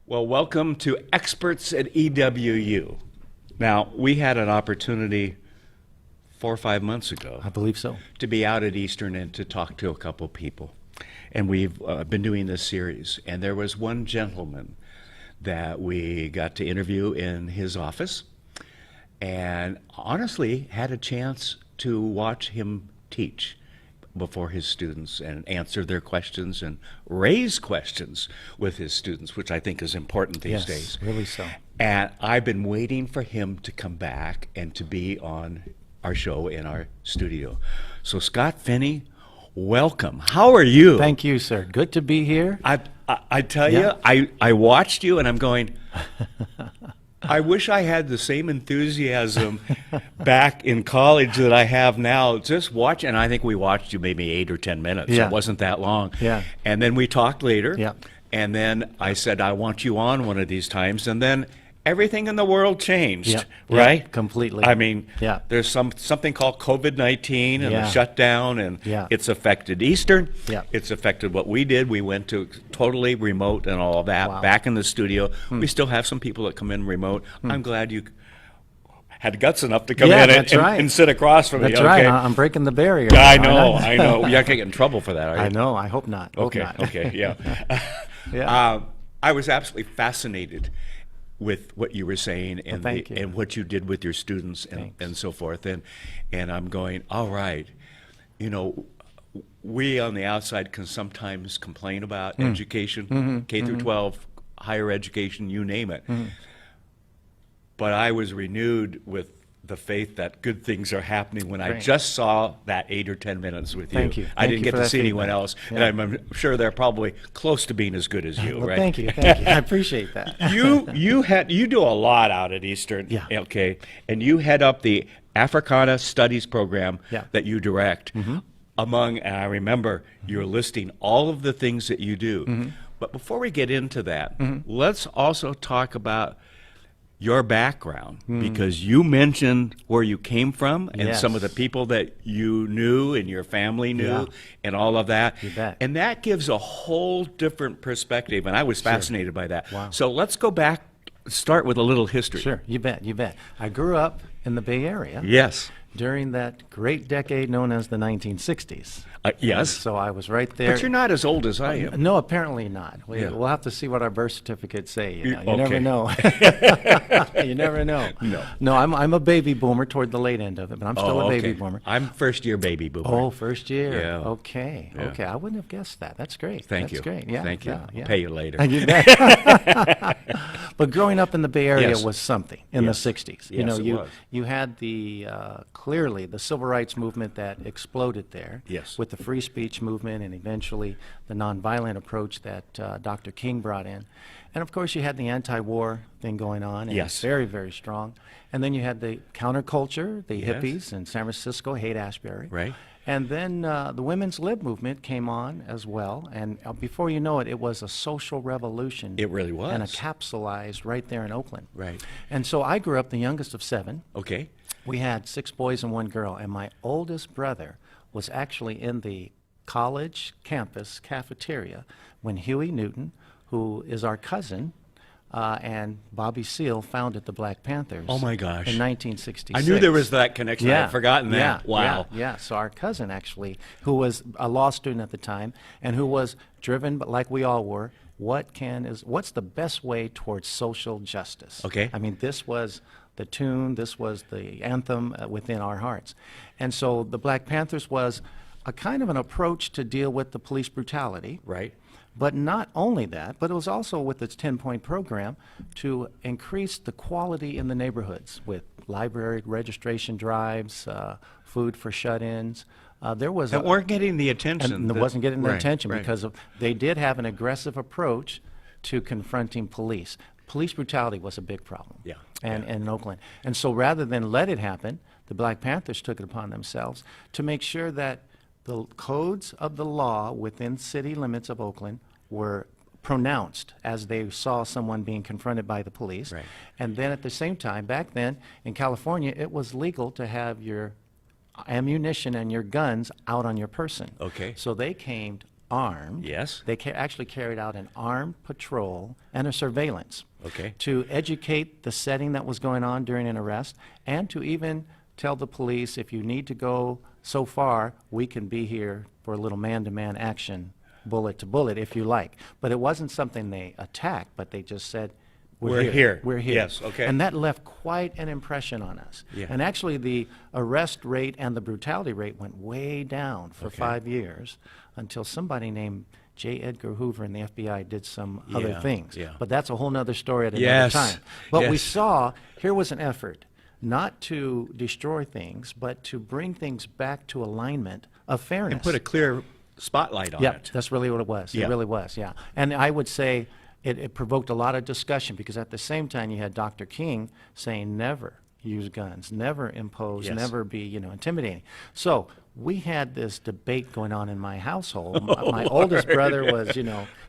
Well, welcome to Experts at EWU. Now, we had an opportunity 4 or 5 months ago. I believe so. To be out at Eastern and to talk to a couple people. And we've been doing this series. And there was one gentleman that we got to interview in his office and honestly had a chance to watch him teach before his students and answer their questions and raise questions with his students, which I think is important these days. Yes, really so. And I've been waiting for him to come back and to be on our show in our studio. So Scott Finnie, welcome. How are you? Thank you, sir. Good to be here. I tell you, I watched you and I'm going, I wish I had the same enthusiasm back in college that I have now. Just watch, and I think we watched you maybe 8 or 10 minutes. Yeah. It wasn't that long. Yeah. And then we talked later. Yeah. And then I said, I want you on one of these times. And then everything in the world changed, Yeah. right? Yeah, completely. I mean, Yeah. there's something called COVID-19 and the Yeah. shutdown, and Yeah. it's affected Eastern. Yeah. It's affected what we did. We went to totally remote and all of that. Wow. Back in the studio. We still have some people that come in remote. I'm glad you had guts enough to come Yeah, in that's right. and sit across from me. That's Okay. right. I'm breaking the barrier. I now, know, aren't I know. You're not going to get in trouble for that, are you? I know. I hope not. Hope Okay, not. okay, yeah. Yeah. I was absolutely fascinated with what you were saying and thank you. and what you did with your students and so forth. And I'm going, all right, you know, we on the outside can sometimes complain about education, K through 12, higher education, you name it. But I was renewed with the faith that good things are happening when I Great. just saw that 8 or 10 minutes with Thank you. I Thank didn't you get for to that see anyone feedback. else, Yeah. and I'm sure they're probably close to being as good as you, Well, right? thank you. Thank you. I appreciate that. You do a lot out at Eastern, Yeah. okay, and you head up the Africana Studies program Yeah. that you direct. And I remember you're listing all of the things that you do. But before we get into that, let's also talk about your background, because you mentioned where you came from and Yes. some of the people that you knew and your family knew Yeah. and all of that. You bet. And that gives a whole different perspective, and I was fascinated by that. Wow. So let's go back, start with a little history. Sure. You bet. You bet. I grew up in the Bay Area Yes. during that great decade known as the 1960s. Yes. So I was right there. But you're not as old as I am. No, apparently not. Yeah. We'll have to see what our birth certificates say. You Okay. never know. You never know. No, I'm a baby boomer toward the late end of it, but I'm still a baby boomer. I'm first year baby boomer. Oh, first year. Yeah. Okay. Yeah. Okay. I wouldn't have guessed that. That's great. Thank you. That's great. Yeah. Thank you. Yeah, yeah. I'll pay you later. You bet. But growing up in the Bay Area Yes. was something in Yes. the 60s. Yes, it was. You had the clearly the civil rights movement that exploded there. Yes. With the free speech movement and eventually the nonviolent approach that Dr. King brought in. And of course you had the anti-war thing going on. And Yes. Very, very strong. And then you had the counterculture, the Yes. hippies in San Francisco, Haight-Ashbury. Right. And then the women's lib movement came on as well, and before you know it, it was a social revolution. It really was. And a capsulized right there in Oakland. Right. And so I grew up the youngest of 7. Okay. We had 6 boys and 1 girl, and my oldest brother was actually in the college campus cafeteria when Huey Newton, who is our cousin, and Bobby Seale founded the Black Panthers. Oh my gosh. In 1966. I knew there was that connection. I had forgotten that. Yeah, Wow. Yeah. So our cousin actually, who was a law student at the time, and who was driven, but like we all were, what's the best way towards social justice? Okay. I mean, this was the tune, this was the anthem within our hearts. And so the Black Panthers was a kind of an approach to deal with the police brutality. Right. But not only that, but it was also with its 10-point program to increase the quality in the neighborhoods with library registration drives, food for shut-ins. There was That weren't getting the attention. and it wasn't getting the attention right. because they did have an aggressive approach to confronting police. Police brutality was a big problem. Yeah. And in Oakland. And so rather than let it happen, the Black Panthers took it upon themselves to make sure that the codes of the law within city limits of Oakland were pronounced as they saw someone being confronted by the police. Right. And then at the same time, back then in California, it was legal to have your ammunition and your guns out on your person. Okay. So they came armed. Yes. They actually carried out an armed patrol and a surveillance. Okay. To educate the setting that was going on during an arrest, and to even tell the police, if you need to go so far, we can be here for a little man-to-man action, bullet to bullet, if you like. But it wasn't something they attacked, but they just said, We're here. We're here. Yes, okay. And that left quite an impression on us. Yeah. And actually, the arrest rate and the brutality rate went way down for Okay. 5 years until somebody named J. Edgar Hoover and the FBI did some other Yeah, things. yeah. But that's a whole nother story at another Yes, time. But we yes. saw, here was an effort not to destroy things, but to bring things back to alignment of fairness. And put a clear spotlight on Yeah, it. that's really what it was. Yeah. It really was, yeah. And I would say it provoked a lot of discussion, because at the same time you had Dr. King saying never use guns, never impose, Yes. never be, intimidating. So we had this debate going on in my household. My oldest brother was,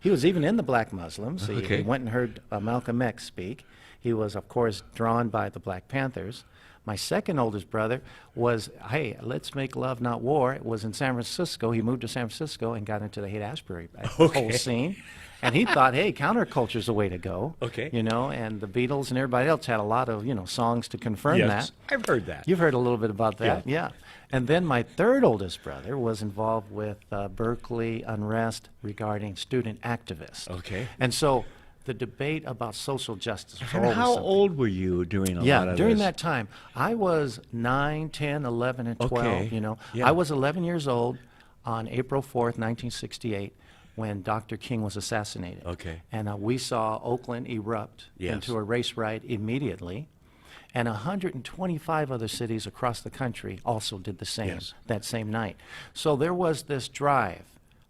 he was even in the Black Muslims. He Okay. went and heard Malcolm X speak. He was, of course, drawn by the Black Panthers. My second oldest brother was, hey, let's make love, not war. It was in San Francisco. He moved to San Francisco and got into the Haight-Ashbury whole scene. And he thought, hey, counterculture's the way to go. Okay. And the Beatles and everybody else had a lot of, songs to confirm Yes, that. I've heard that. You've heard a little bit about that, yeah. And then my third oldest brother was involved with Berkeley unrest regarding student activists. Okay. And so the debate about social justice was And always how something. old were you during a lot of During this? that time, I was 9, 10, 11, and 12, Okay. Yeah. I was 11 years old on April 4th, 1968, when Dr. King was assassinated. Okay. And we saw Oakland erupt Yes. into a race riot immediately. And 125 other cities across the country also did the same Yes. that same night. So there was this drive.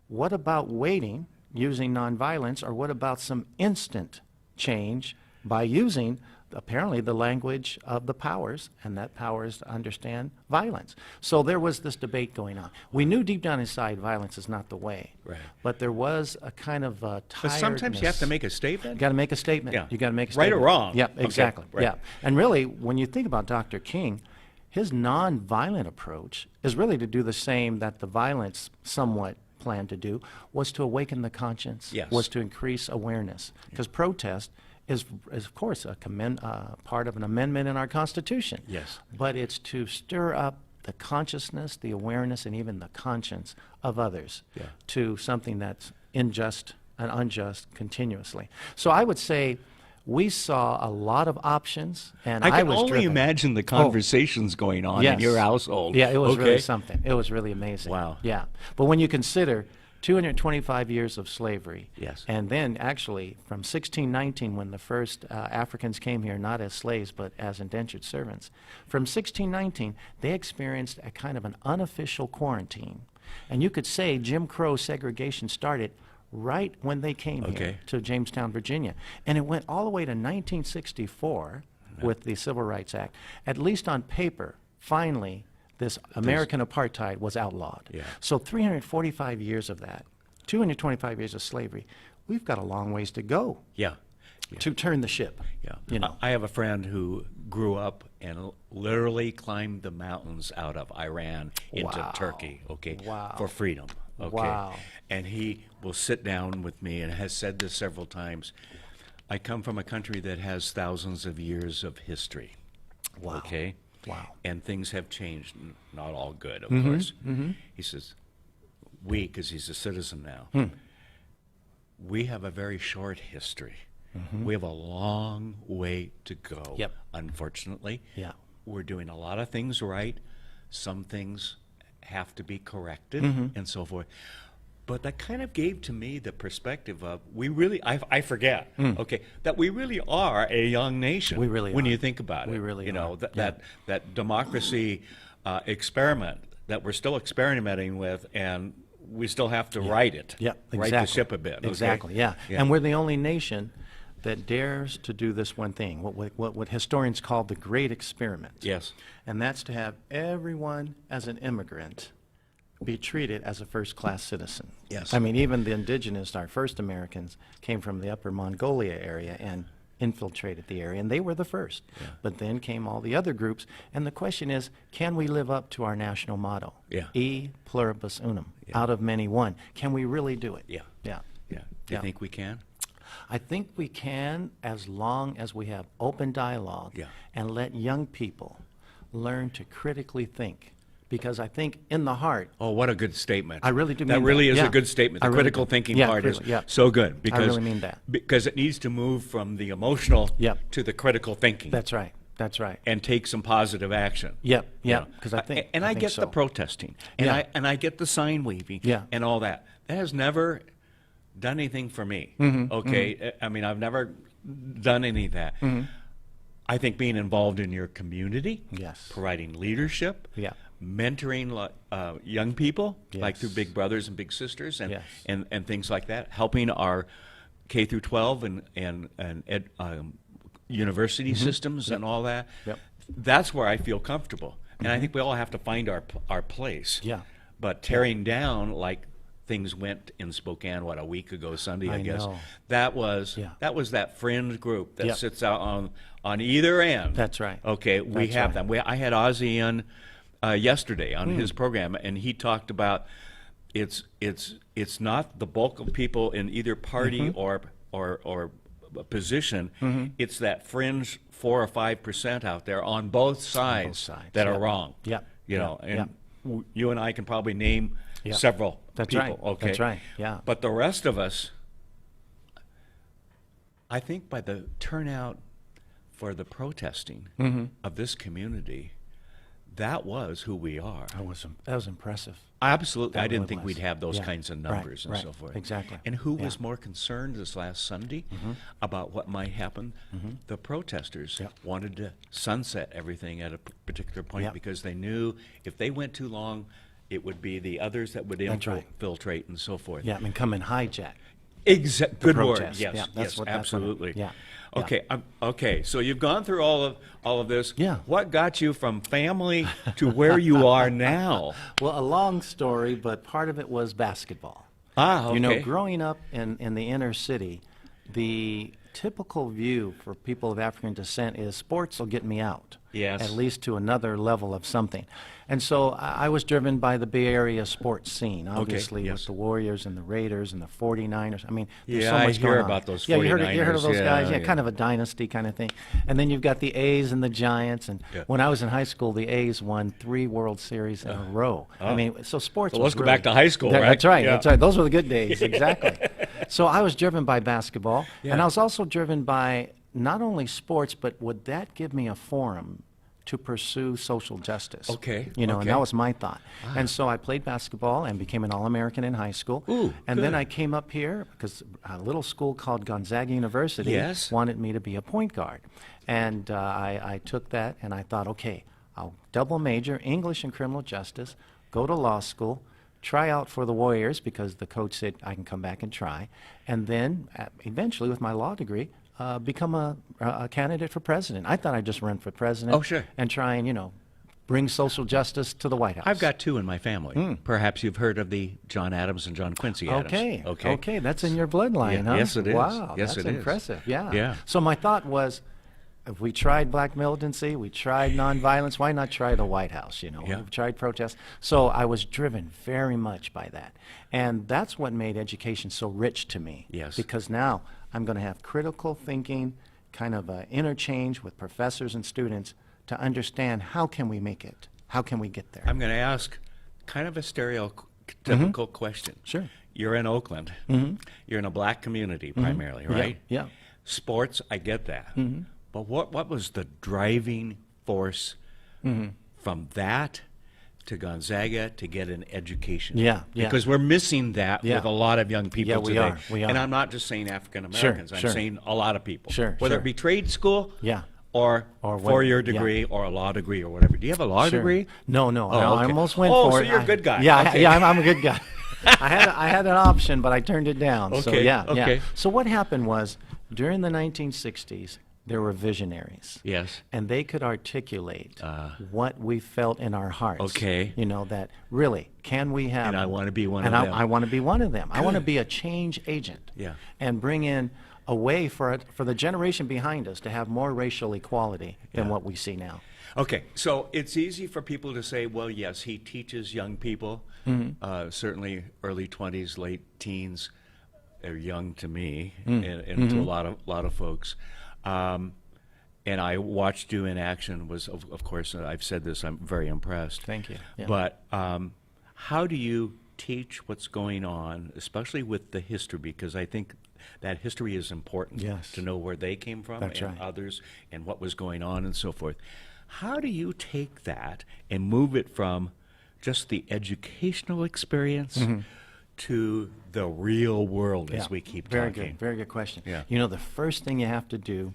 What about waiting, using nonviolence, or what about some instant change by using apparently the language of the powers, and that power is to understand violence. So there was this debate going on. We knew deep down inside violence is not the way. Right. But there was a kind of But tiredness. sometimes you have to make a You statement. got to make a statement. Yeah. You got to make a Right or statement. wrong. Yeah, Okay, exactly. right. Yeah. And really, when you think about Dr. King, his nonviolent approach is really to do the same that the violence somewhat planned to do, was to awaken the conscience, Yes. was to increase awareness. Because protest is of course, a part of an amendment in our Constitution. Yes. But it's to stir up the consciousness, the awareness, and even the conscience of others Yeah. to something that's unjust and unjust continuously. So I would say we saw a lot of options, and I can was only driven. imagine the conversations going on in Yes. your household. Yeah, it was really Okay? something. It was really amazing. Wow. Yeah. But when you consider 225 years of slavery, Yes. and then actually from 1619, when the first Africans came here, not as slaves but as indentured servants, from 1619 they experienced a kind of an unofficial quarantine. And you could say Jim Crow segregation started right when they came here Okay. to Jamestown, Virginia. And it went all the way to 1964 with the Civil Rights Act. At least on paper, finally, this American apartheid was outlawed. Yeah. So 345 years of that, 225 years of slavery, we've got a long ways to go Yeah. to turn the ship. Yeah. You know. I have a friend who grew up and literally climbed the mountains out of Iran into Wow. Turkey, okay, Wow. for freedom. Okay. Wow. And he will sit down with me and has said this several times. I come from a country that has thousands of years of history. Wow. Okay. Wow. And things have changed, not all good, of Mm-hmm. course. He says, we, because he's a citizen now, we have a very short history. We have a long way to go, Yep. unfortunately. Yeah. We're doing a lot of things right. Some things have to be corrected and so forth. But that kind of gave to me the perspective of we really, I forget, okay, that we really are a young nation. We really when are. you think about it. We really you know, are. that democracy experiment that we're still experimenting with, and we still have to write it. Yeah, Right exactly. the ship a bit. Okay? Exactly, yeah. And we're the only nation that dares to do this one thing, what historians call the great experiment. Yes. And that's to have everyone as an immigrant be treated as a first-class citizen. Yes. I mean, even the indigenous, our first Americans, came from the Upper Mongolia area and infiltrated the area, and they were the first. Yeah. But then came all the other groups, and the question is, can we live up to our national motto? Yeah. E pluribus unum, Yeah. out of many one. Can we really do it? Yeah. Yeah. Yeah. Do you Yeah. think we can? I think we can, as long as we have open dialogue Yeah. and let young people learn to critically think. Because I think in the heart, Oh, what a good statement. I really do That mean really that. is Yeah. a good statement. I The really critical do. thinking Yeah, part is critical, yeah. so good because really mean that. because it needs to move from the emotional Yep. to the critical thinking. that's right, that's right. And take some positive action. Yep, You yep, know? 'cause I think- and I I think get so. the protesting, and Yeah. I get the sign waving, Yeah. and all that. That has never done anything for me. Mm-hmm, Okay, I mean I've never done any of that. Mm-hmm. I think being involved in your community, Yes. providing leadership, Yeah. mentoring young people, like through Yes. Big Brothers and Big Sisters, and Yes. and things like that, helping our K through 12 and university systems and all that. Yep. That's where I feel comfortable, and I think we all have to find our place. Yeah. But tearing down like things went in Spokane, what, a week ago Sunday, I I guess. know. That was Yeah. that fringe group that Yep. sits out on either end. That's right. Okay, we That's have right. them. I had Ozzy in yesterday on Hmm. his program, and he talked about it's not the bulk of people in either party Mm-hmm. or position. It's that fringe 4 or 5% out there on both sides, sides, that are yep. wrong. Yep, You yep, know, and yep. you and I can probably name Yep. several That's people. right, Okay, that's right, yeah. But the rest of us, I think by the turnout for the protesting Mm-hmm. of this community, that was who we are. That was impressive. Absolutely. That I didn't really think was. we'd have those Yeah. kinds of Right, numbers and right. so forth. Exactly. And who Yeah. was more concerned this last Sunday about what might happen? The protesters Yep. wanted to sunset everything at a particular point Yep. because they knew if they went too long, it would be the others that would That's right. infiltrate and so forth. Yeah, and come and hijack. Good word. protest. Yes, Yeah, that's yes, what- that's what it- absolutely. yeah, Okay, okay. So you've gone through all of this. Yeah. What got you from family to where you are now? Well, a long story, but part of it was basketball. Ah, okay. You know, growing up in the inner city, the typical view for people of African descent is sports will get me out. Yes. At least to another level of something. And so I was driven by the Bay Area sports scene, obviously, yes. with the Warriors and the Raiders and the 49ers. I mean, there's Yeah, so I much hear going on. about those Yeah, you heard of 49ers, those guys? yeah, Yeah, yeah. kind of a dynasty kind of thing. And then you've got the A's and the Giants. And Yeah. when I was in high school, the A's won 3 World Series in a row. I mean, so sports So was let's go really- back to high school, right? That's right. Yeah. That's right. Those were the good days. Exactly. So I was driven by basketball, Yeah. and I was also driven by not only sports, but would that give me a forum to pursue social justice? Okay, You know, okay. and that was my thought. And so I played basketball and became an All-American in high school. Ooh, and then good. I came up here because a little school called Gonzaga University Yes. wanted me to be a point guard. And I took that and I thought, okay, I'll double major, English and criminal justice, go to law school, try out for the Warriors because the coach said I can come back and try, and then eventually with my law degree, become a candidate for president. I thought I'd just run for president. Oh, sure. And try and, bring social justice to the White House. I've got 2 in my family. Perhaps you've heard of the John Adams and John Quincy Adams. Okay. Okay. Okay. That's in your bloodline, Yeah, huh? yes, it is. Wow. Yes, that's it is. impressive. Yeah. Yeah. So my thought was, if we tried black militancy, we tried nonviolence, why not try the White House? Yeah. We've tried protest. So I was driven very much by that. And that's what made education so rich to me. Yes. Because now I'm going to have critical thinking, kind of an interchange with professors and students to understand how can we make it? How can we get there? I'm going to ask kind of a stereotypical question. Sure. You're in Oakland. You're in a black community primarily, Yeah, right? yeah. Sports, I get that. But what was the driving force from that to Gonzaga to get an education? Yeah, yeah. Because we're missing that Yeah. with a lot of young people Yeah, we today. are, we are. And I'm not just saying African Americans. I'm sure. saying a lot of people. Sure, Whether sure. it be trade school Yeah. or Or what- four-year yeah. degree or a law degree or whatever. Do you have a law Sure. degree? No, no. Oh, I okay. almost went Oh, for so it. you're a good guy. Yeah, Okay. yeah, I'm a good guy. I had an option, but I turned it down. So Okay, yeah, okay. yeah. So what happened was during the 1960s, there were visionaries. Yes. And they could articulate what we felt in our hearts. Okay. You know, that really, can we have... And I want to be one and of them. I want to be one of them. I want to be a change agent. Yeah. And bring in a way for the generation behind us to have more racial equality than what we see now. Okay, so it's easy for people to say, well, yes, he teaches young people, certainly early 20s, late teens. They're young to me and to a lot of folks. And I watched you in action. Was of course, I've said this, I'm very impressed. Thank you. Yeah. But how do you teach what's going on, especially with the history? Because I think that history is important to know where they came from and others and what was going on and so forth. How do you take that and move it from just the educational experience to the real world as we keep talking? Very good question. Yeah. You know, the first thing you have to do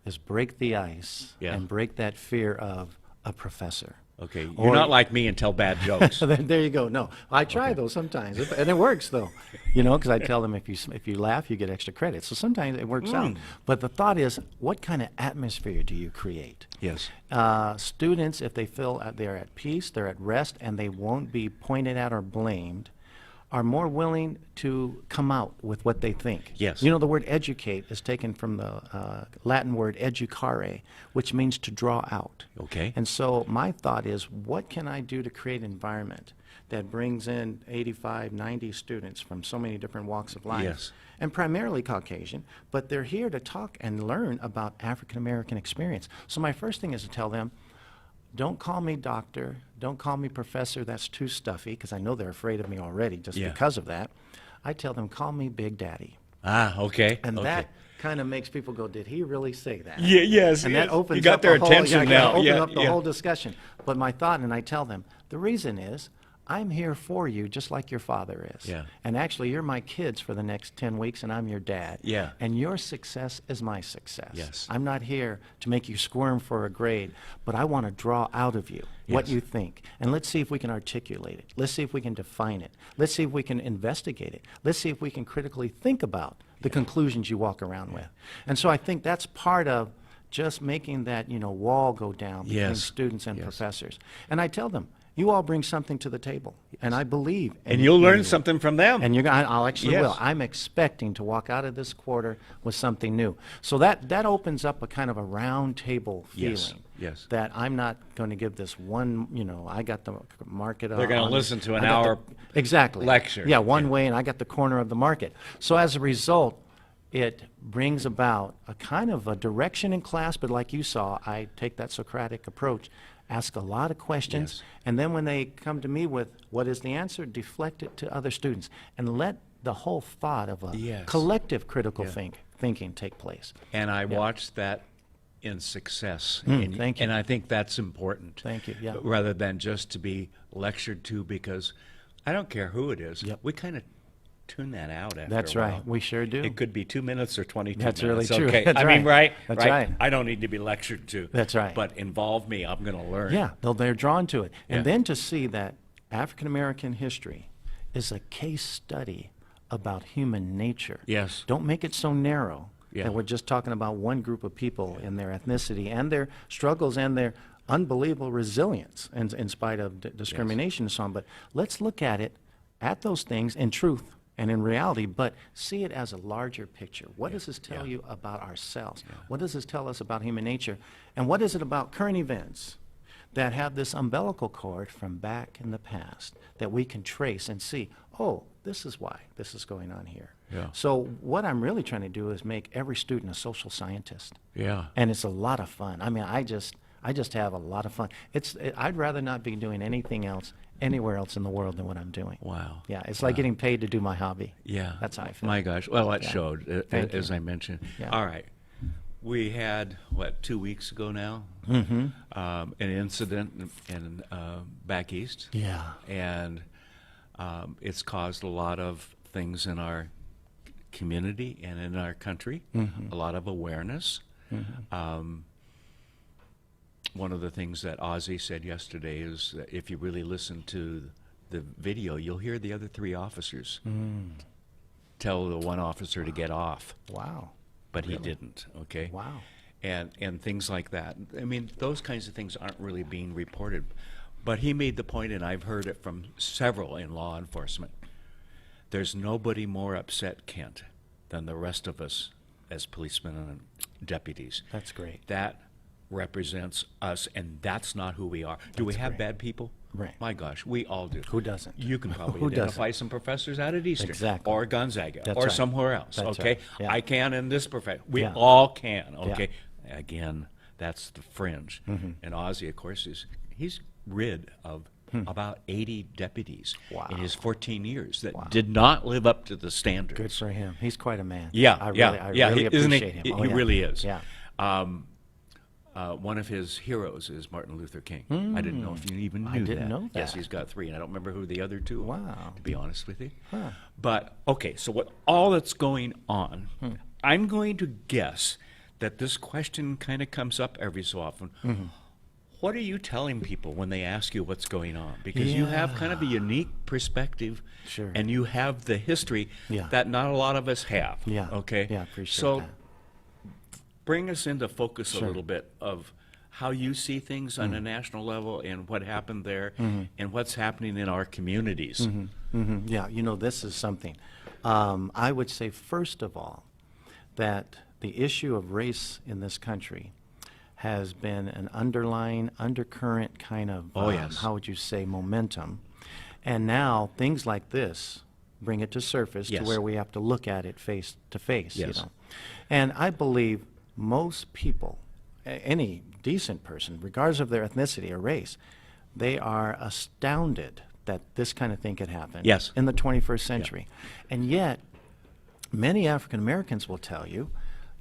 is break the ice and break that fear of a professor. Okay, you're not like me and tell bad jokes. There you go. No, I try those sometimes, and it works though. You know, because I tell them if you laugh, you get extra credit. So sometimes it works out. But the thought is, what kind of atmosphere do you create? Yes. Students, if they feel they're at peace, they're at rest, and they won't be pointed at or blamed, are more willing to come out with what they think. Yes. You know, the word educate is taken from the Latin word educare, which means to draw out. Okay. And so my thought is, what can I do to create an environment that brings in 85, 90 students from so many different walks of life? Yes. And primarily Caucasian, but they're here to talk and learn about African American experience. So my first thing is to tell them, don't call me doctor, don't call me professor, that's too stuffy, because I know they're afraid of me already just because of that. I tell them, call me Big Daddy. Ah, okay. And that kind of makes people go, did he really say that? Yeah, yes. And that opens you got up their the whole, attention now. open up the whole discussion. But my thought, and I tell them, the reason is, I'm here for you just like your father is. Yeah. And actually, you're my kids for the next 10 weeks, and I'm your dad. Yeah. And your success is my success. Yes. I'm not here to make you squirm for a grade, but I want to draw out of you what you think. And let's see if we can articulate it. Let's see if we can define it. Let's see if we can investigate it. Let's see if we can critically think about the conclusions you walk around with. And so I think that's part of just making that, you know, wall go down between students and professors. And I tell them, you all bring something to the table, and I believe. And you'll learn something from them. And I'll actually will. I'm expecting to walk out of this quarter with something new. So that opens up a kind of a round table feeling. Yes. That I'm not going to give this one, you know, I got the market. They're going to listen to an hour lecture. Yeah, one way, and I got the corner of the market. So as a result, it brings about a kind of a direction in class, but like you saw, I take that Socratic approach, ask a lot of questions, and then when they come to me with what is the answer, deflect it to other students, and let the whole thought of a collective critical thinking take place. And I watched that in success. Thank you. And I think that's important. Thank you, yeah. Rather than just to be lectured to, because I don't care who it is. We kind of tune that out after That's a while. right. We sure do. It could be 2 minutes or 22 That's minutes. really true. Okay. That's I mean, right. right? That's right. I don't need to be lectured to. That's right. But involve me. I'm going to learn. Yeah, they're drawn to it. And then to see that African American history is a case study about human nature. Yes. Don't make it so narrow that we're just talking about one group of people and their ethnicity and their struggles and their unbelievable resilience in spite of discrimination and so on. But let's look at it, at those things in truth and in reality, but see it as a larger picture. What does this tell you about ourselves? What does this tell us about human nature? And what is it about current events that have this umbilical cord from back in the past that we can trace and see, oh, this is why this is going on here. So what I'm really trying to do is make every student a social scientist. And it's a lot of fun. I mean, I just have a lot of fun. I'd rather not be doing anything else anywhere else in the world than what I'm doing. Wow. Yeah, it's like getting paid to do my hobby. Yeah. That's how I feel. My gosh. Well, that showed, as I mentioned. All right. We had, 2 weeks ago now, an incident in back east. Yeah. And it's caused a lot of things in our community and in our country, a lot of awareness. One of the things that Ozzy said yesterday is that if you really listen to the video, you'll hear the other 3 officers tell the one officer to get off. Wow. But he didn't, okay? Wow. and things like that. I mean, those kinds of things aren't really being reported. But he made the point, and I've heard it from several in law enforcement. There's nobody more upset, Kent, than the rest of us as policemen and deputies. That's great. That represents us, and that's not who we are. Do we have great. bad people? Right. My gosh, we all do. Who doesn't? You can probably Who identify doesn't? some professors out at Eastern Exactly. or Gonzaga That's or right. somewhere else, That's okay? right. Yeah. I can in this profession. We Yeah. all can, Yeah. okay? Again, that's the fringe. And Ozzy, of course, he's rid of about 80 deputies Wow. in his 14 years that did not live up to the standards. Good for him. He's quite a man. Yeah, I yeah, really, yeah. I really Isn't appreciate him. he? Oh, He yeah. really is. Yeah. One of his heroes is Martin Luther King. I didn't know if you even knew I didn't know Yes, that. he's got 3, and I don't remember who the other 2 are, Wow. to be honest with you. Huh. But, okay, so what all that's going on, I'm going to guess that this question kind of comes up every so often. What are you telling people when they ask you what's going on? Because you have kind of a unique perspective, Sure. and you have the history Yeah. that not a lot of us have. Yeah. Okay? Yeah, I appreciate so, that. bring us into focus a Sure. little bit of how you see things on a national level and what happened there and what's happening in our communities. Yeah, this is something. I would say, first of all, that the issue of race in this country has been an undercurrent kind of, Oh, yes. how would you say, momentum. And now things like this bring it to surface to Yes. where we have to look at it face to face, Yes. And I believe most people, any decent person, regardless of their ethnicity or race, they are astounded that this kind of thing could happen Yes. in the 21st century. And yet, many African Americans will tell you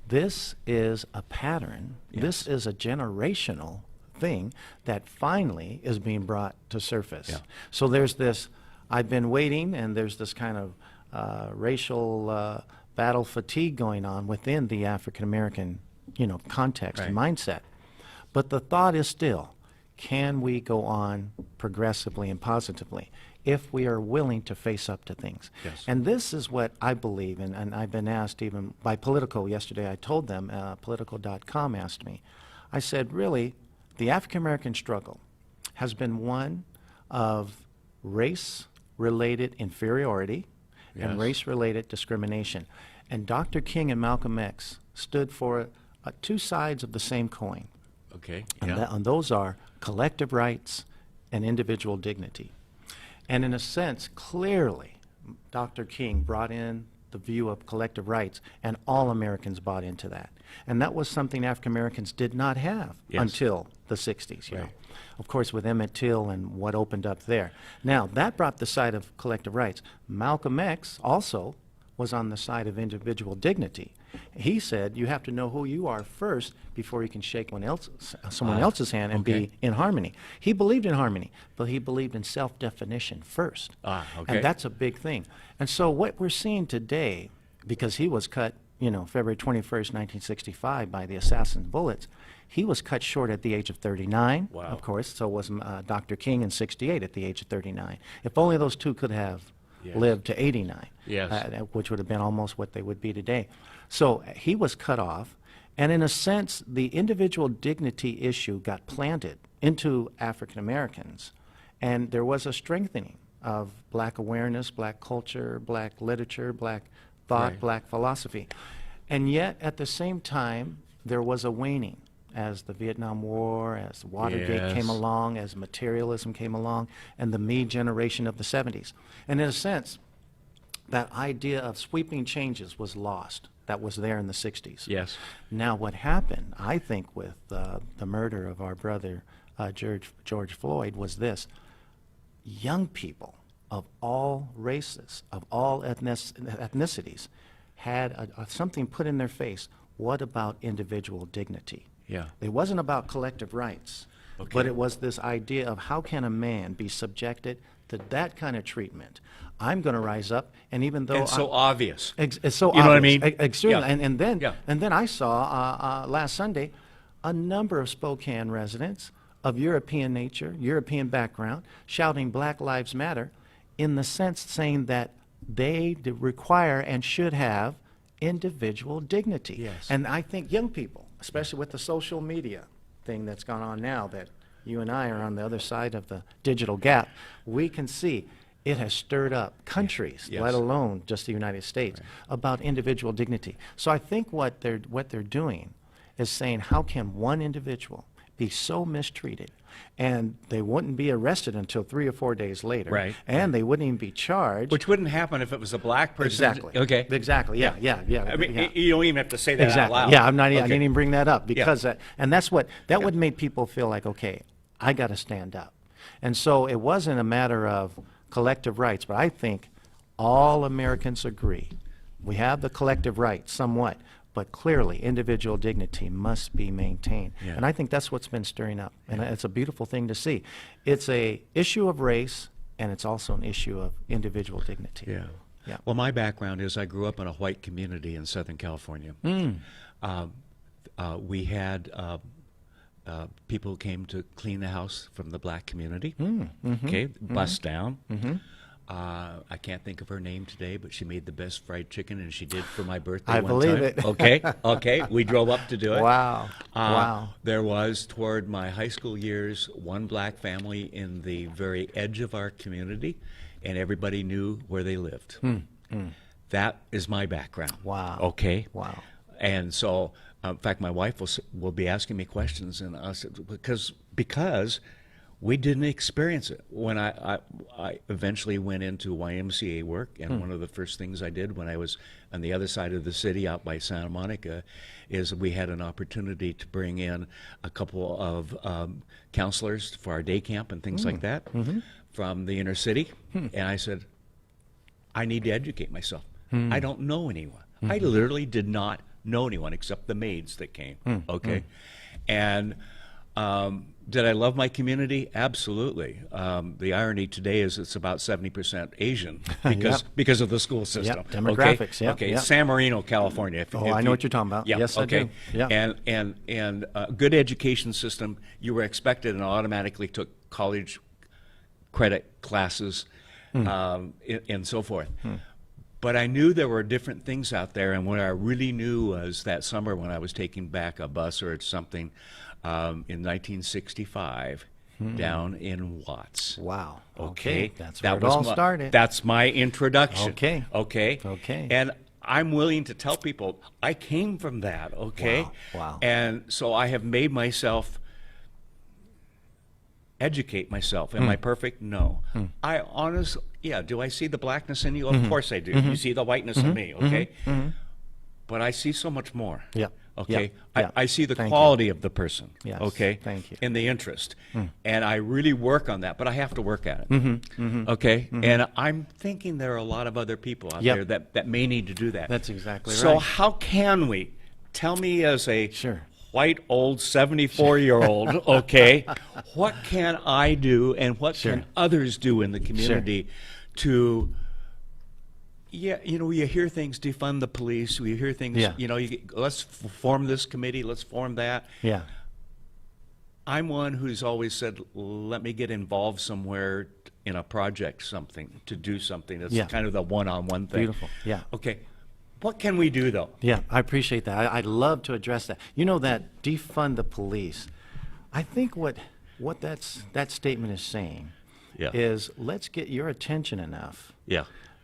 this is a pattern, this is a generational thing that finally is being brought to surface. Yeah. So there's this, I've been waiting, and there's this kind of racial battle fatigue going on within the African American, context and mindset. But the thought is still, can we go on progressively and positively if we are willing to face up to things? Yes. And this is what I believe, and I've been asked even by Politico yesterday. I told them, Politico.com asked me, I said, really, the African American struggle has been one of race-related inferiority and Yes. race-related discrimination. And Dr. King and Malcolm X stood for two sides of the same coin. Okay. And, Yeah. and those are collective rights and individual dignity. And in a sense, clearly, Dr. King brought in the view of collective rights, and all Americans bought into that. And that was something African Americans did not have Yes. until the 60s, Right. Of course, with Emmett Till and what opened up there. Now, that brought the side of collective rights. Malcolm X also was on the side of individual dignity. He said you have to know who you are first before you can shake someone else's hand and okay. be in harmony. He believed in harmony, but he believed in self-definition first. Okay. And that's a big thing. And so what we're seeing today, because he was cut, February 21st, 1965 by the assassin bullets, he was cut short at the age of 39, Wow. of course. So was Dr. King in 68 at the age of 39. If only those two could have Yes. lived to 89, Yes. which would have been almost what they would be today. So he was cut off, and in a sense, the individual dignity issue got planted into African Americans, and there was a strengthening of black awareness, black culture, black literature, black thought, Right. black philosophy. And yet, at the same time, there was a waning as the Vietnam War, as Watergate Yes. came along, as materialism came along, and the me generation of the 70s. And in a sense, that idea of sweeping changes was lost. That was there in the 60s. Yes. Now, what happened, I think, with the murder of our brother George Floyd was this. Young people of all races, of all ethnicities, had something put in their face. What about individual dignity? Yeah. It wasn't about collective rights, Okay. but it was this idea of how can a man be subjected to that kind of treatment? I'm going to rise up, and even though And so obvious. it's so You know what I obvious. mean? Extremely. Yeah. And Yeah. then I saw last Sunday a number of Spokane residents of European nature, European background, shouting Black Lives Matter, in the sense saying that they require and should have individual dignity. Yes. And I think young people especially with the social media thing that's gone on now, that you and I are on the other side of the digital gap, we can see it has stirred up countries, Yes. let alone just the United States, about individual dignity. So I think what they're doing is saying, how can one individual be so mistreated, and they wouldn't be arrested until 3 or 4 days later, Right. and they wouldn't even be charged. Which wouldn't happen if it was a black person. Exactly. Okay. Exactly. Yeah. I mean, yeah. you don't even have to say that Exactly. out loud. Yeah, I'm not. I Okay. didn't even bring that up because and that's what that would make people feel like, okay, I got to stand up. And so it wasn't a matter of collective rights, but I think all Americans agree we have the collective rights somewhat, but clearly individual dignity must be maintained. Yeah. And I think that's what's been stirring up, and it's a beautiful thing to see. It's a issue of race, and it's also an issue of individual dignity. Yeah. Yeah. Well, my background is I grew up in a white community in Southern California. We had people who came to clean the house from the black community. Okay, bust down. I can't think of her name today, but she made the best fried chicken, and she did for my birthday I one believe time. it. Okay. We drove up to do it. Wow. Wow. There was, toward my high school years, one black family in the very edge of our community, and everybody knew where they lived. That is my background. Wow. Okay. Wow. And so, in fact, my wife will be asking me questions, and I said, because we didn't experience it. When I eventually went into YMCA work, and one of the first things I did when I was on the other side of the city out by Santa Monica is we had an opportunity to bring in a couple of counselors for our day camp and things like that from the inner city. And I said, I need to educate myself. I don't know anyone. I literally did not know anyone except the maids that came. Okay. And did I love my community? Absolutely. The irony today is it's about 70% Asian because of the school system. Yep. Demographics. Okay. Yep. San Marino, California. I know what you're talking about. Yeah. Yes, okay. I do. Yeah. And good education system. You were expected and automatically took college credit classes and so forth. But I knew there were different things out there, and what I really knew was that summer when I was taking back a bus or something in 1965 down in Watts. Wow. Okay. That's That where it was all my- started. That's my introduction. Okay. Okay. Okay. And I'm willing to tell people I came from that. Okay. Wow. And so I have made myself educate myself. Am I perfect? No. I honestly, do I see the blackness in you? Of course I do. You see the whiteness in me, okay? But I see so much more. Yep. Okay? Yep. Yep. I see the Thank you. quality of the person. Yes. Okay? Thank you. And the interest. And I really work on that, but I have to work at it. Okay? And I'm thinking there are a lot of other people out Yep. there that may need to do that. That's exactly So right. how can we? Tell me as a Sure. white old 74-year-old, okay, what can I do and what can others do in the community to, you hear things, defund the police, you hear things, let's form this committee, let's form that. Yeah. I'm one who's always said, let me get involved somewhere in a project, something, to do something. That's kind of the one-on-one thing. Beautiful. Yeah. Okay. What can we do, though? Yeah, I appreciate that. I'd love to address that. You know, that defund the police, I think what that statement is saying is let's get your attention enough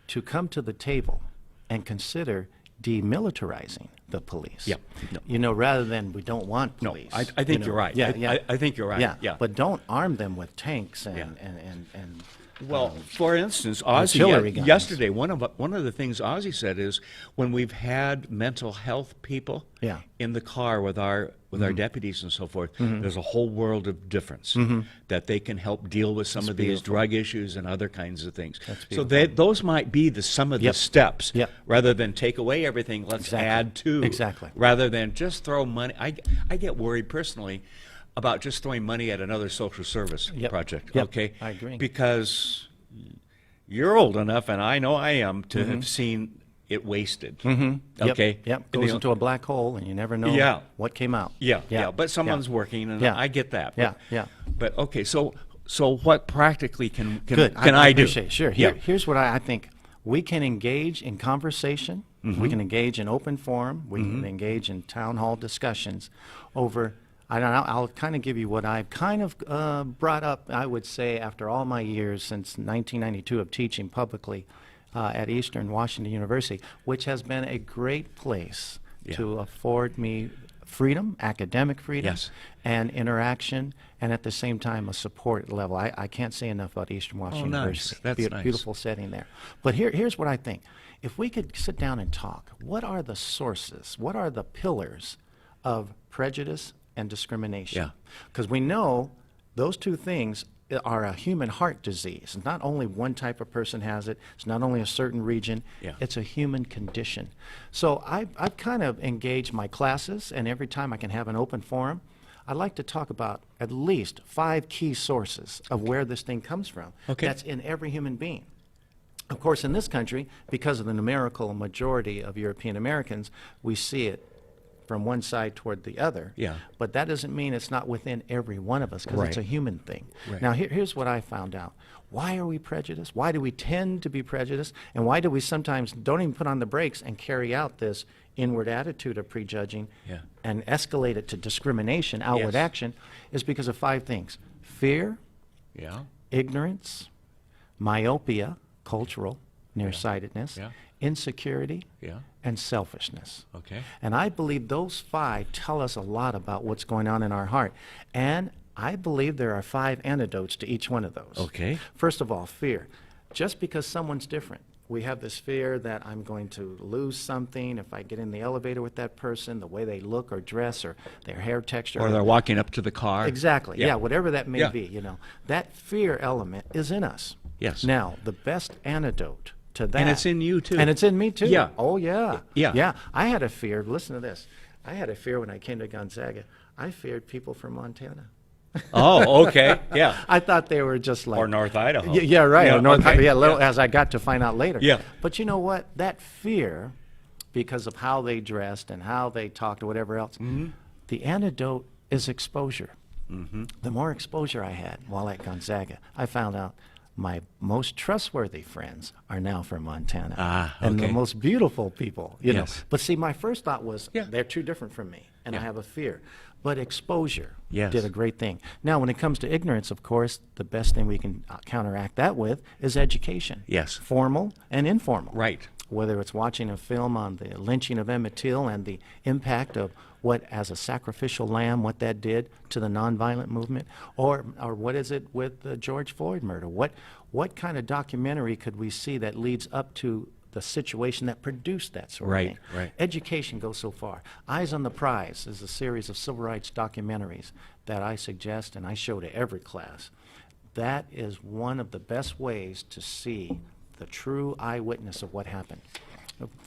to come to the table and consider demilitarizing the police. Yeah. No. You know, rather than we don't want police. No, I think you're right. I think you're right. Yeah. But don't arm them with tanks and Well, for instance, Ozzy, artillery guns. yesterday, one of the things Ozzy said is when we've had mental health people in the car with our deputies and so forth, there's a whole world of difference that they can help deal with some of these drug issues and other kinds of things. So those might be some of the steps. Rather than take away everything, let's add to. Exactly. Rather than just throw money. I get worried personally about just throwing money at another social service project, okay? I agree. Because you're old enough, and I know I am, to have seen it wasted, okay? Yep. Goes into a black hole, and you never know what came out. Yeah. But someone's working, and I get that. But okay, so what practically can Good. I do? Appreciate it. Sure. Yeah. Here's what I think We can engage in conversation. We can engage in open forum. We can engage in town hall discussions over, I don't know, I'll kind of give you what I've kind of brought up, I would say, after all my years since 1992 of teaching publicly at Eastern Washington University, which has been a great place to afford me freedom, academic freedom, and interaction, and at the same time a support level. I can't say enough about Eastern Washington University. That's nice. Beautiful setting there. But here's what I think. If we could sit down and talk, what are the sources, what are the pillars of prejudice and discrimination? Because we know those two things are a human heart disease. Not only one type of person has it, it's not only a certain region, it's a human condition. So I've kind of engaged my classes, and every time I can have an open forum, I like to talk about at least 5 key sources of where this thing comes from. That's in every human being. Of course, in this country, because of the numerical majority of European Americans, we see it from one side toward the other. But that doesn't mean it's not within every one of us, because it's a human thing. Now, here's what I found out. Why are we prejudiced? Why do we tend to be prejudiced? And why do we sometimes don't even put on the brakes and carry out this inward attitude of prejudging and escalate it to discrimination, outward action, is because of 5 things. Fear, ignorance, myopia, cultural nearsightedness, insecurity, and selfishness. And I believe those 5 tell us a lot about what's going on in our heart. And I believe there are 5 antidotes to each one of those. First of all, fear. Just because someone's different, we have this fear that I'm going to lose something if I get in the elevator with that person, the way they look or dress or their hair texture. Or they're walking up to the car. Exactly. Whatever that may be, you know. That fear element is in us. Now, the best antidote to that. And it's in you, too. And it's in me, too. Oh, Yeah. I had a fear. Listen to this. I had a fear when I came to Gonzaga. I feared people from Montana. Oh, okay. I thought they were just like... Or North Idaho. Right. Or North Idaho. As I got to find out later. But you know what? That fear, because of how they dressed and how they talked or whatever else, the antidote is exposure. The more exposure I had while at Gonzaga, I found out my most trustworthy friends are now from Montana. And the most beautiful people, you know. But see, my first thought was, they're too different from me, and I have a fear. But exposure did a great thing. Now, when it comes to ignorance, of course, the best thing we can counteract that with is education. Formal and informal. Whether it's watching a film on the lynching of Emmett Till and the impact of what, as a sacrificial lamb, what that did to the nonviolent movement, or what is it with the George Floyd murder? What kind of documentary could we see that leads up to the situation that produced that sort of thing? Education goes so far. Eyes on the Prize is a series of civil rights documentaries that I suggest and I show to every class. That is one of the best ways to see the true eyewitness of what happened.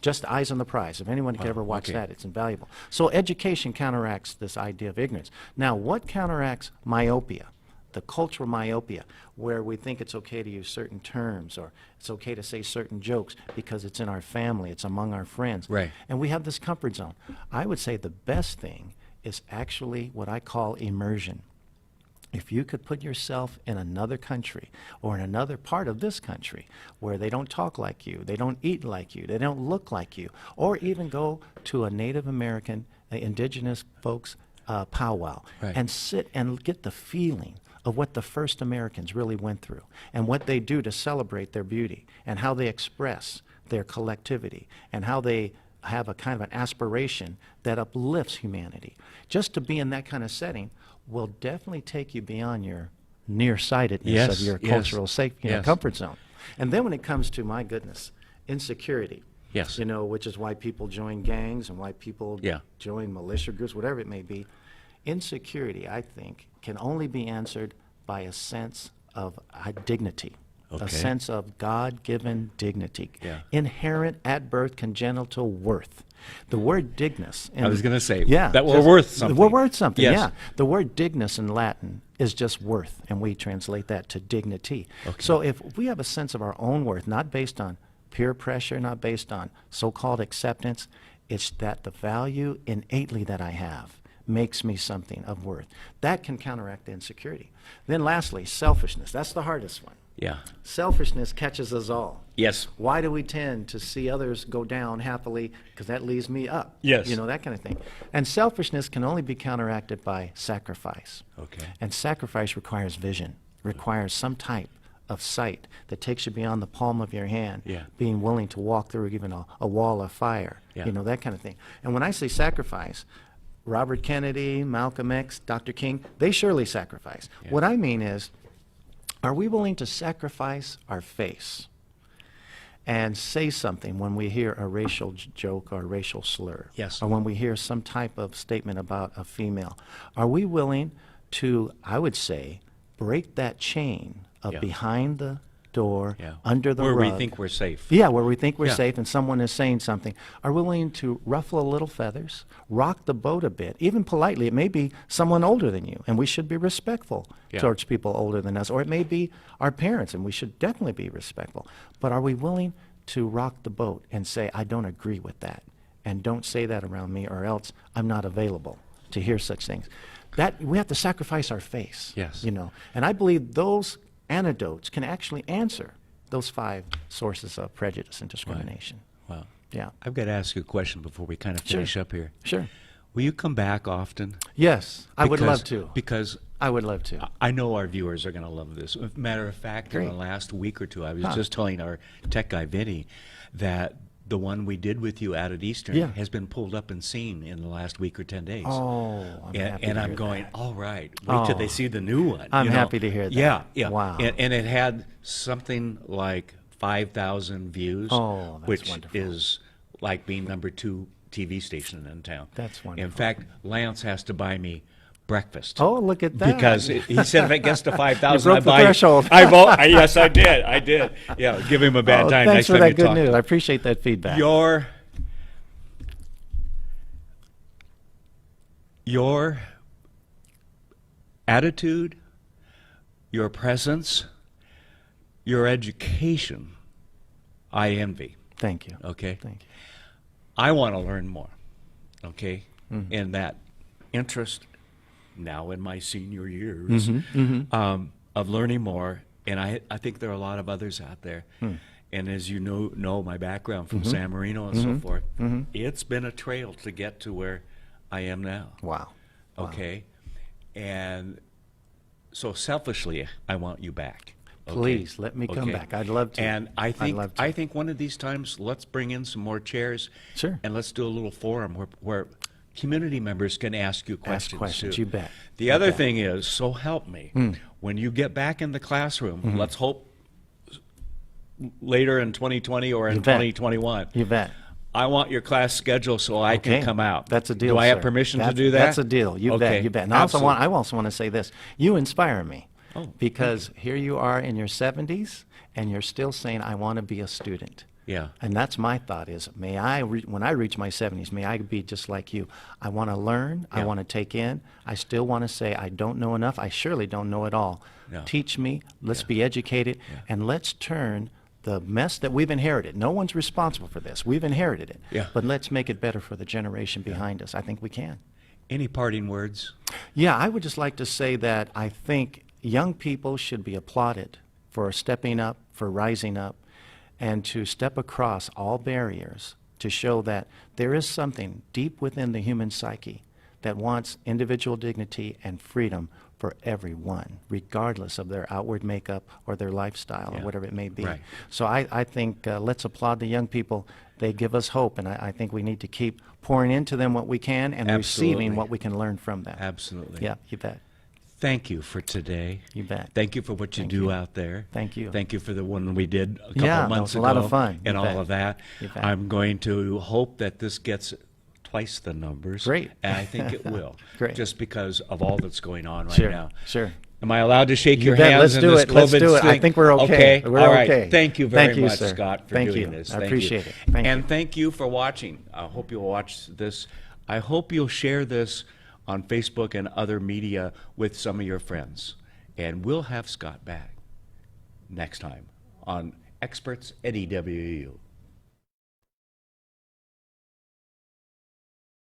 Just Eyes on the Prize. If anyone could ever watch that, it's invaluable. So education counteracts this idea of ignorance. Now, what counteracts myopia? The cultural myopia, where we think it's okay to use certain terms or it's okay to say certain jokes because it's in our family, it's among our friends. And we have this comfort zone. I would say the best thing is actually what I call immersion. If you could put yourself in another country or in another part of this country where they don't talk like you, they don't eat like you, they don't look like you, or even go to a Native American, indigenous folks powwow and sit and get the feeling of what the first Americans really went through and what they do to celebrate their beauty and how they express their collectivity and how they have a kind of an aspiration that uplifts humanity. Just to be in that kind of setting will definitely take you beyond your nearsightedness of your cultural safe comfort zone. And then when it comes to, my goodness, insecurity, you know, which is why people join gangs and why people join militia groups, whatever it may be, insecurity, I think, can only be answered by a sense of dignity. A sense of God-given dignity, inherent at birth congenital worth. The word dignus. I was going to say, that we're worth something. We're worth something, The word dignus in Latin is just worth, and we translate that to dignity. So if we have a sense of our own worth, not based on peer pressure, not based on so-called acceptance, it's that the value innately that I have makes me something of worth. That can counteract the insecurity. Then lastly, selfishness. That's the hardest one. Yeah. Selfishness catches us all. Yes. Why do we tend to see others go down happily? Because that leaves me up. Yes. You know, that kind of thing. And selfishness can only be counteracted by sacrifice. Okay. And sacrifice requires vision, requires some type of sight that takes you beyond the palm of your hand, Yeah. being willing to walk through even a wall of fire, Yeah. you know, that kind of thing. And when I say sacrifice, Robert Kennedy, Malcolm X, Dr. King, they surely sacrifice. Yeah. What I mean is, are we willing to sacrifice our face and say something when we hear a racial joke or a racial slur? Yes. Or when we hear some type of statement about a female? Are we willing to, I would say, break that chain of Yeah. behind the door, Yeah. under the Where rug? we think we're safe. Yeah, where we think we're Yeah. safe and someone is saying something. Are we willing to ruffle a little feathers, rock the boat a bit, even politely? It may be someone older than you, and we should be respectful Yeah. towards people older than us. Or it may be our parents, and we should definitely be respectful. But are we willing to rock the boat and say, I don't agree with that, and don't say that around me, or else I'm not available to hear such things? That we have to sacrifice our face. Yes. You know, and I believe those antidotes can actually answer those 5 sources of prejudice and discrimination. Wow. Yeah. I've got to ask you a question before we kind of Sure. finish up here. Sure. Will you come back often? Yes, I would Because- love to. Because I would love to. I know our viewers are going to love this. As a matter of fact, in Great. the last week or two, I was Huh. just telling our tech guy, Vinny, that the one we did with you out at Eastern Yeah. has been pulled up and seen in the last week or 10 days. Oh, I'm happy And to I'm hear going, that. all right, wait till Oh. they see the new one. I'm you know? happy to hear that. Yeah, yeah. Wow. And it had something like 5,000 views, Oh, that's which wonderful. is like being number 2 TV station in town. That's wonderful. In fact, Lance has to buy me breakfast. Oh, look at that. Because he said if it gets to 5,000, You broke the threshold. Yes, I did. I did. Yeah, give him a bad Oh, time thanks next for time that you good talk. news. I appreciate that feedback. Your attitude, your presence, your education, I envy. Thank you. Okay? Thank you. I want to learn more, okay? Mm-hmm. And that interest now in my senior years of learning more, and I think there are a lot of others out there. And as you know my background from San Marino and so forth, it's been a trail to get to where I am now. Wow. Wow. Okay? And so selfishly, I want you back. Okay? Please, let me come Okay? back. I'd love to. And I I'd love to. think one of these times, let's bring in some more chairs. Sure. And let's do a little forum where community members can ask you questions. questions, too. you bet. The You other bet. thing is, so help me, when you get back in the classroom, Mm-hmm. let's hope later in 2020 or in You bet. 2021. You bet. I want your class schedule so I can Okay. come out. That's a deal, Do I have sir. permission to That's- do that? That's a deal. You Okay. bet. You bet. And Absolutely. I also want to say this. You inspire me. Oh, thank because here you are in your 70s, and you're still saying, I want to be a student. Yeah. And that's my thought is, may I, when I reach my 70s, may I be just like you. I want to learn. I Yeah. want to take in. I still want to say, I don't know enough. I surely don't know it all. No. Teach me. Let's be educated. And let's turn the mess that we've inherited. No one's responsible for this. We've inherited it. Yeah. But let's make it better for the generation behind us. I think we can. Any parting words? Yeah, I would just like to say that I think young people should be applauded for stepping up, for rising up, and to step across all barriers to show that there is something deep within the human psyche that wants individual dignity and freedom for everyone, regardless of their outward makeup or their lifestyle Yeah. or whatever it may be. Right. So I think let's applaud the young people. They give us hope, and I think we need to keep pouring into them what we can and Absolutely. receiving what we can learn from them. Absolutely. Yeah, you bet. Thank you for today. You bet. Thank you for what you Thank do you. out there. Thank you. Thank you for the one we did a couple Yeah, that months was a ago. lot of fun. And You all bet. of that. You bet. I'm going to hope that this gets twice the numbers. Great. And I think it will. Great. Just because of all that's going on right Sure, now. sure. Am I allowed to shake You your bet. hands Let's in do this it. Let's COVID do it. I thing? think we're okay. We're All right. okay. Thank you very Thank you, much, sir. Scott, for Thank doing you. this. I Thank appreciate you. it. Thank and you. thank you for watching. I hope you'll watch this. I hope you'll share this on Facebook and other media with some of your friends. And we'll have Scott back next time on Experts at EWU.